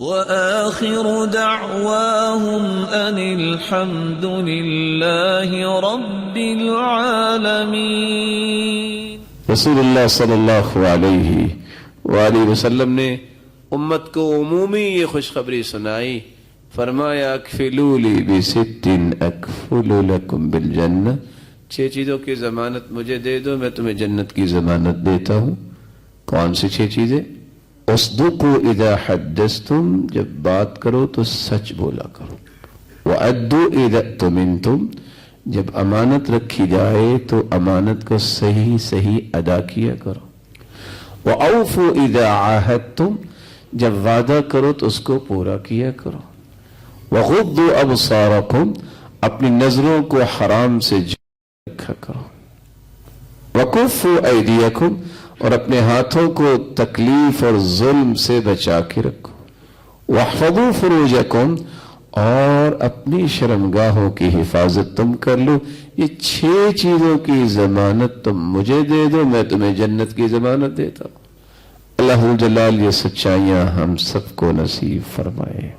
وآخر دعواهم أن الحمد لله رب العالمين۔ رسول اللہ صلی اللہ علیہ وآلہ وسلم نے امت کو عمومی یہ خوشخبری سنائی، فرمایا اکفلوا لی بست اکفل لکم بالجنہ، 6 چیزوں کی ضمانت مجھے دے دو، میں تمہیں جنت کی ضمانت دیتا ہوں۔ کون سی 6 چیزیں؟ اصدقوا اذا حدثتم، جب بات کرو تو سچ بولا کرو، وادوا اذا اؤتمنتم، جب امانت رکھی جائے تو امانت کو صحیح صحیح ادا کیا کرو، وأوفوا اذا عاہدتم، جب وعدہ کرو تو اس کو پورا کیا کرو، وغضوا ابصارکم، اپنی نظروں کو حرام سے رکھا کرو، وکفوا ایدیکم، اور اپنے ہاتھوں کو تکلیف اور ظلم سے بچا کے رکھو، واحفظوا فروجکم، اور اپنی شرمگاہوں کی حفاظت تم کر لو۔ یہ 6 چیزوں کی ضمانت تم مجھے دے دو، میں تمہیں جنت کی ضمانت دیتا ہوں۔ اللہ جلال یہ سچائیاں ہم سب کو نصیب فرمائے۔